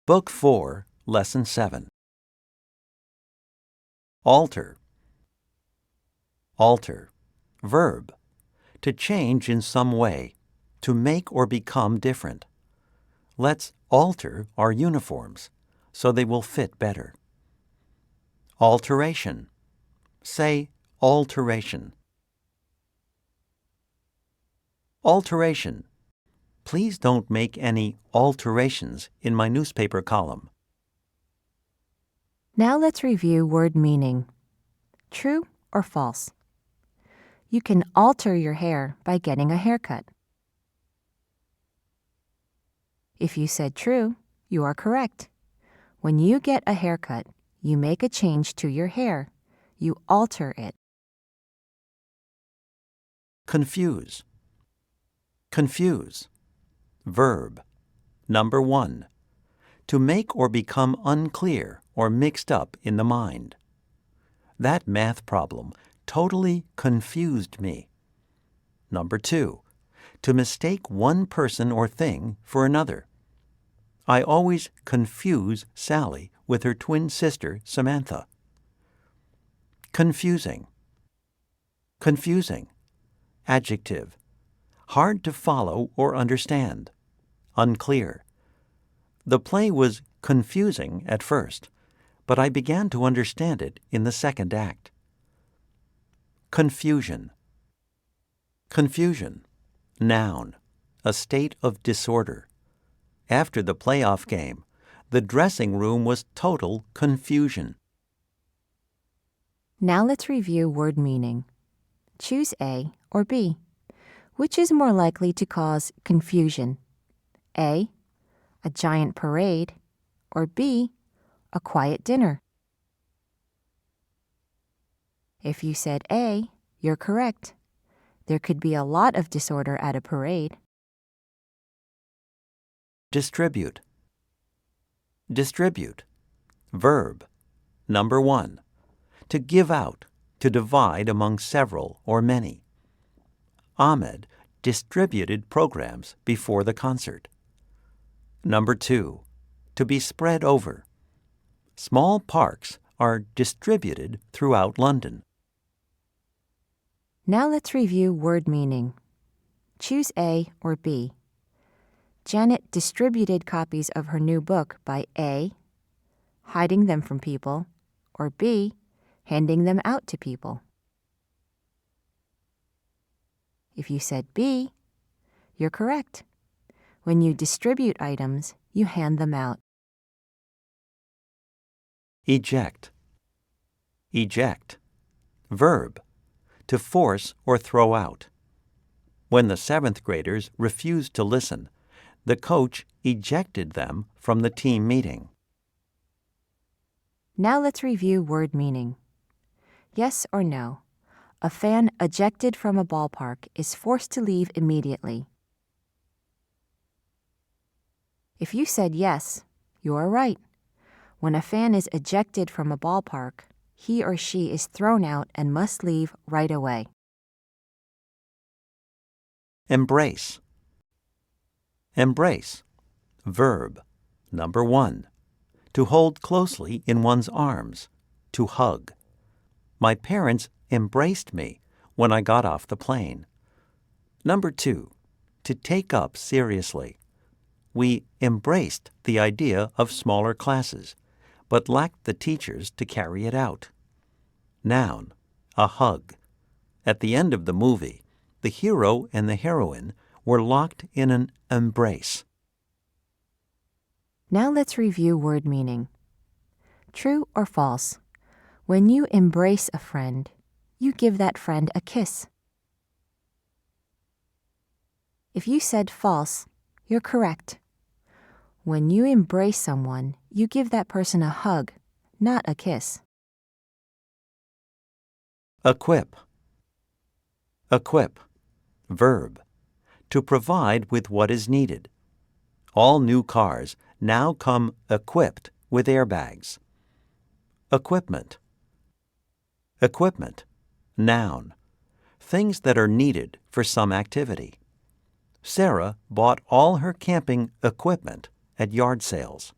Book 4, Lesson 7. Alter. Alter. Verb. To change in some way, to make or become different. Let's alter our uniforms so they will fit better. Alteration. Say alteration. Alteration. Please don't make any alterations in my newspaper column. Now let's review word meaning. True or false? You can alter your hair by getting a haircut. If you said true, you are correct. When you get a haircut, you make a change to your hair. You alter it. Confuse. Confuse. Verb. Number 1. To make or become unclear or mixed up in the mind. That math problem totally confused me. Number 2. To mistake one person or thing for another. I always confuse Sally with her twin sister, Samantha. Confusing. Confusing. Adjective. Hard to follow or understand. Unclear. The play was confusing at first, but I began to understand it in the second act. Confusion. Confusion. Noun. A state of disorder. After the playoff game, the dressing room was total confusion. Now let's review word meaning. Choose A or B. Which is more likely to cause confusion? A giant parade, or B, a quiet dinner? If you said A, you're correct. There could be a lot of disorder at a parade. Distribute. Distribute. Verb. Number 1. To give out, to divide among several or many. Ahmed distributed programs before the concert. Number 2. To be spread over. Small parks are distributed throughout London. Now let's review word meaning. Choose A or B. Janet distributed copies of her new book by A, hiding them from people, or B, handing them out to people. If you said B, you're correct. When you distribute items, you hand them out. Eject. Eject. Verb. To force or throw out. When the 7th graders refused to listen, the coach ejected them from the team meeting. Now let's review word meaning. Yes or no? A fan ejected from a ballpark is forced to leave immediately. If you said yes, you are right. When a fan is ejected from a ballpark, he or she is thrown out and must leave right away. Embrace. Embrace. Verb. Number 1. To hold closely in one's arms. To hug. My parents embraced me when I got off the plane. Number 2. To take up seriously. We embraced the idea of smaller classes, but lacked the teachers to carry it out. Noun. A hug. At the end of the movie, the hero and the heroine were locked in an embrace. Now let's review word meaning. True or false? When you embrace a friend, you give that friend a kiss. If you said false, you're correct. When you embrace someone, you give that person a hug, not a kiss. Equip. Equip. Verb. To provide with what is needed. All new cars now come equipped with airbags. Equipment. Equipment. Noun. Things that are needed for some activity. Sarah bought all her camping equipment at yard sales.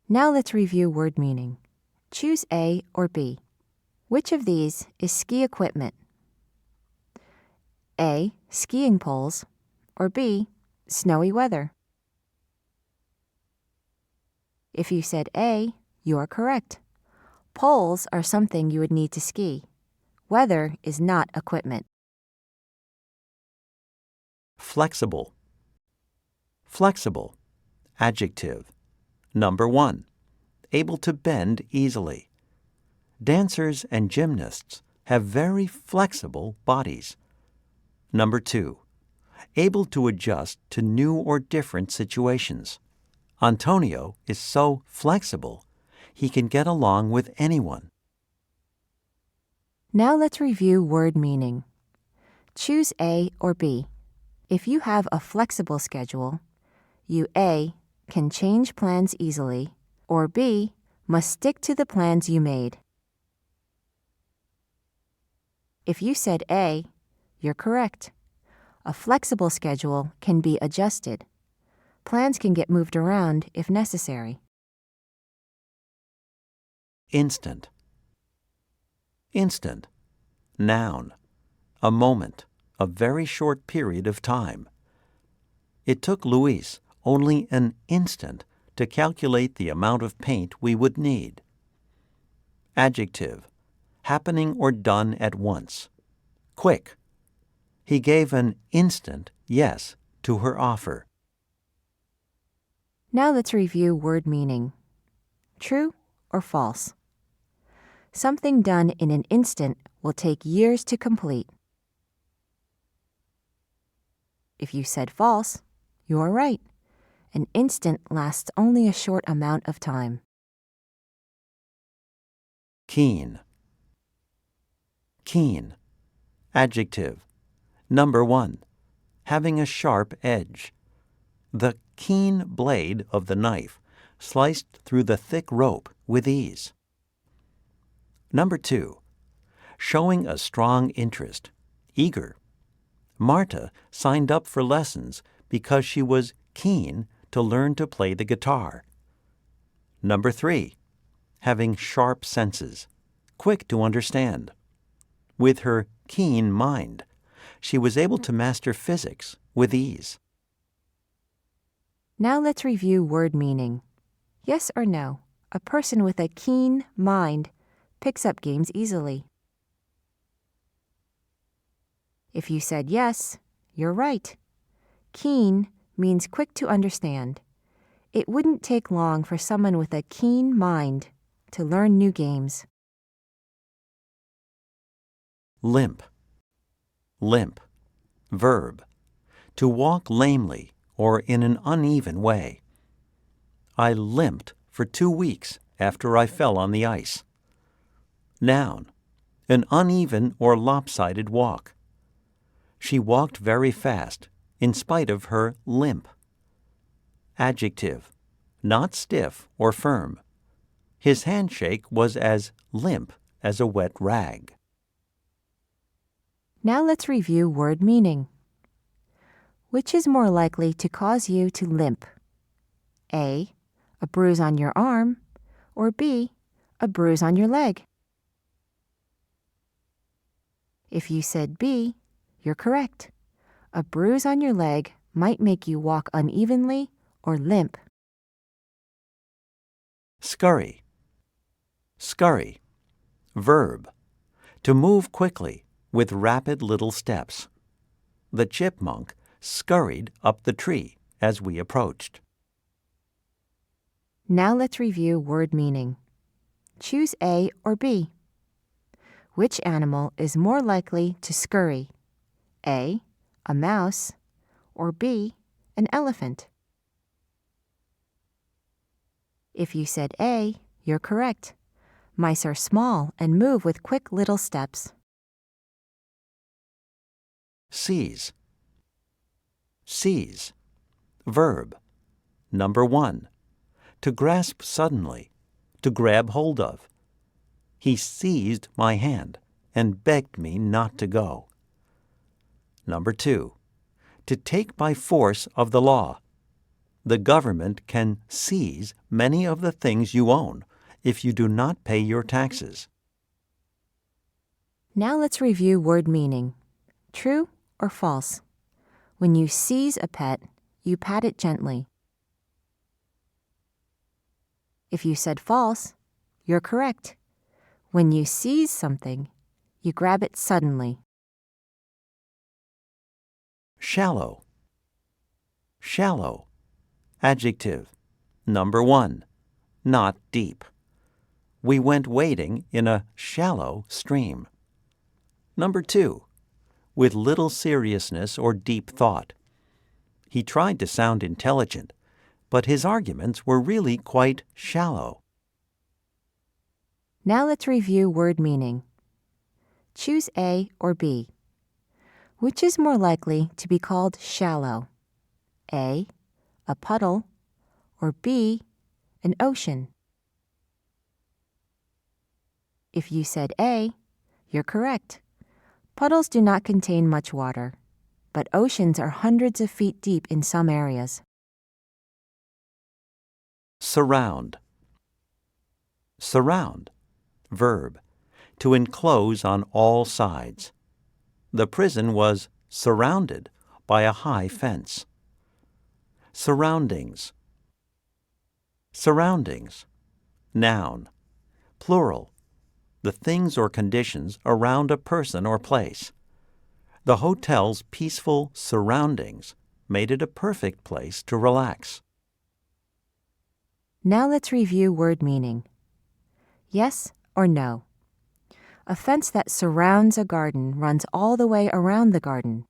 Now let's review word meaning. Choose A or B. Which of these is ski equipment? A. Skiing poles, or B. Snowy weather. If you said A, you are correct. Poles are something you would need to ski. Weather is not equipment. Flexible. Flexible. Adjective. Number 1. Able to bend easily. Dancers and gymnasts have very flexible bodies. Number 2. Able to adjust to new or different situations. Antonio is so flexible, he can get along with anyone. Now let's review word meaning. Choose A or B. If you have a flexible schedule, you A. can change plans easily, or B. must stick to the plans you made. If you said A, you're correct. A flexible schedule can be adjusted. Plans can get moved around if necessary. Instant. Instant. Noun. A moment, a very short period of time. It took Luis only an instant to calculate the amount of paint we would need. Adjective. Happening or done at once. Quick. He gave an instant yes to her offer. Now let's review word meaning. True or false? Something done in an instant will take years to complete. If you said false, you are right. An instant lasts only a short amount of time. Keen. Keen. Adjective. Number 1. Having a sharp edge. The keen blade of the knife sliced through the thick rope with ease. Number 2. Showing a strong interest. Eager. Marta signed up for lessons because she was keen to learn to play the guitar. Number 3. Having sharp senses. Quick to understand. With her keen mind, she was able to master physics with ease. Now let's review word meaning. Yes or no, a person with a keen mind picks up games easily. If you said yes, you're right. Keen means quick to understand. It wouldn't take long for someone with a keen mind to learn new games. Limp. Limp. Verb. To walk lamely or in an uneven way. I limped for 2 weeks after I fell on the ice. Noun. An uneven or lopsided walk. She walked very fast in spite of her limp. Adjective. Not stiff or firm. His handshake was as limp as a wet rag. Now let's review word meaning. Which is more likely to cause you to limp? A. A bruise on your arm, or B. A bruise on your leg? If you said B, you're correct. A bruise on your leg might make you walk unevenly or limp. Scurry. Scurry. Verb. To move quickly with rapid little steps. The chipmunk scurried up the tree as we approached. Now let's review word meaning. Choose A or B. Which animal is more likely to scurry? A. A mouse, or B. An elephant? If you said A, you're correct. Mice are small and move with quick little steps. Seize. Seize. Verb. Number 1. To grasp suddenly, to grab hold of. He seized my hand and begged me not to go. Number 2. To take by force of the law. the government can seize many of the things you own if you do not pay your taxes. Now let's review word meaning. True or false? When you seize a pet, you pat it gently. If you said false, you're correct. When you seize something, you grab it suddenly. Shallow. Shallow. Adjective. Number 1. Not deep. We went wading in a shallow stream. Number 2. With little seriousness or deep thought. He tried to sound intelligent, but his arguments were really quite shallow. Now let's review word meaning. Choose A or B. Which is more likely to be called shallow? A, a puddle, or B, an ocean? If you said A, you're correct. Puddles do not contain much water, but oceans are hundreds of feet deep in some areas. Surround. Surround. Verb. To enclose on all sides. The prison was surrounded by a high fence. Surroundings. Surroundings. Noun. Plural. The things or conditions around a person or place. The hotel's peaceful surroundings made it a perfect place to relax. Now let's review word meaning. Yes or no? A fence that surrounds a garden runs all the way around the garden.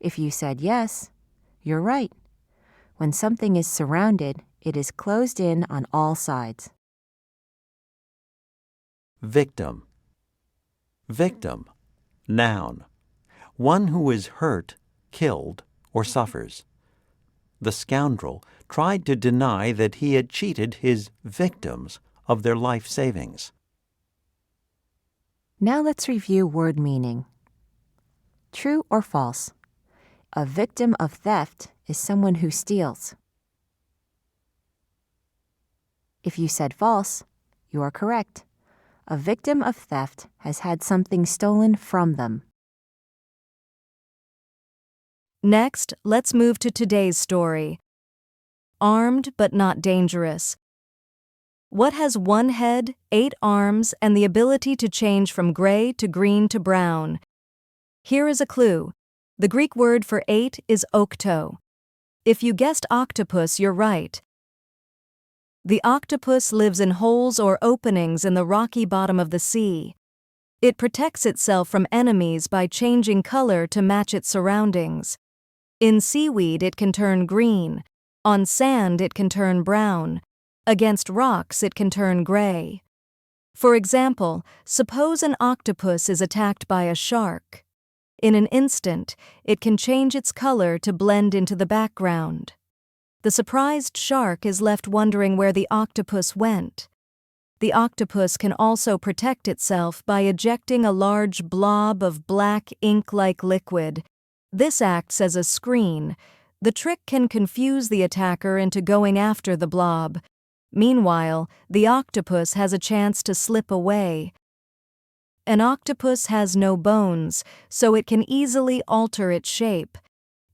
If you said yes, you're right. When something is surrounded, it is closed in on all sides. Victim. Victim. Noun. One who is hurt, killed, or suffers. The scoundrel tried to deny that he had cheated his victims of their life savings. Now let's review word meaning. True or false? A victim of theft is someone who steals. If you said false, you are correct. A victim of theft has had something stolen from them. Next, let's move to today's story. Armed but not dangerous. What has 1 head, 8 arms, and the ability to change from gray to green to brown? Here is a clue. The Greek word for 8 is octo. If you guessed octopus, you're right. The octopus lives in holes or openings in the rocky bottom of the sea. It protects itself from enemies by changing color to match its surroundings. In seaweed, it can turn green. On sand, it can turn brown. Against rocks, it can turn gray. For example, suppose an octopus is attacked by a shark. In an instant, it can change its color to blend into the background. The surprised shark is left wondering where the octopus went. The octopus can also protect itself by ejecting a large blob of black ink-like liquid. This acts as a screen. The trick can confuse the attacker into going after the blob. Meanwhile, the octopus has a chance to slip away. An octopus has no bones, so it can easily alter its shape.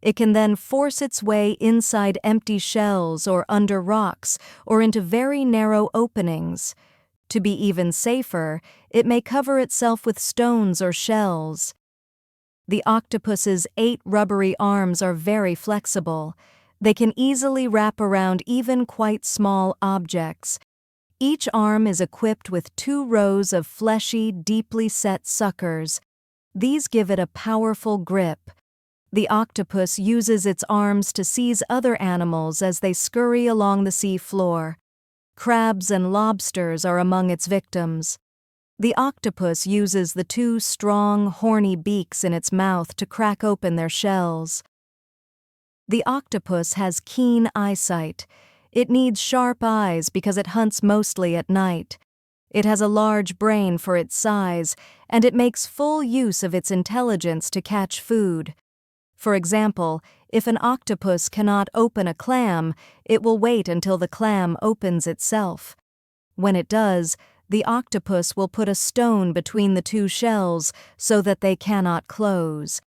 It can then force its way inside empty shells or under rocks or into very narrow openings. To be even safer, it may cover itself with stones or shells. The octopus's 8 rubbery arms are very flexible. They can easily wrap around even quite small objects. Each arm is equipped with 2 rows of fleshy, deeply set suckers. These give it a powerful grip. The octopus uses its arms to seize other animals as they scurry along the sea floor. Crabs and lobsters are among its victims. The octopus uses the 2 strong, horny beaks in its mouth to crack open their shells. The octopus has keen eyesight. It needs sharp eyes because it hunts mostly at night. It has a large brain for its size, and it makes full use of its intelligence to catch food. For example, if an octopus cannot open a clam, it will wait until the clam opens itself. When it does, the octopus will put a stone between the two shells so that they cannot close.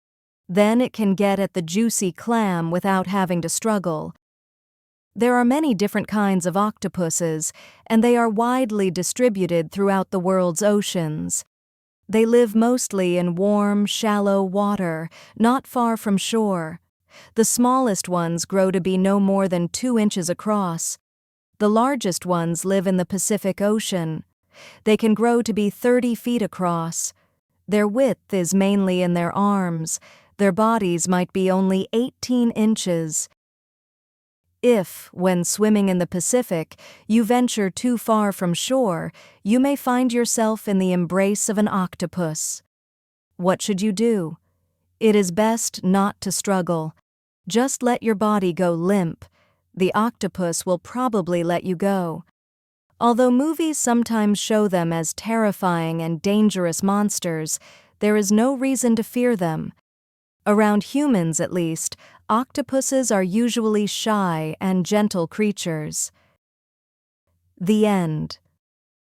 Then it can get at the juicy clam without having to struggle. There are many different kinds of octopuses, and they are widely distributed throughout the world's oceans. They live mostly in warm, shallow water, not far from shore. The smallest ones grow to be no more than 2 inches across. The largest ones live in the Pacific Ocean. They can grow to be 30 feet across. Their width is mainly in their arms. Their bodies might be only 18 inches. If, when swimming in the Pacific, you venture too far from shore, you may find yourself in the embrace of an octopus. What should you do? It is best not to struggle. Just let your body go limp. The octopus will probably let you go. Although movies sometimes show them as terrifying and dangerous monsters, there is no reason to fear them. Around humans, at least, octopuses are usually shy and gentle creatures. The end.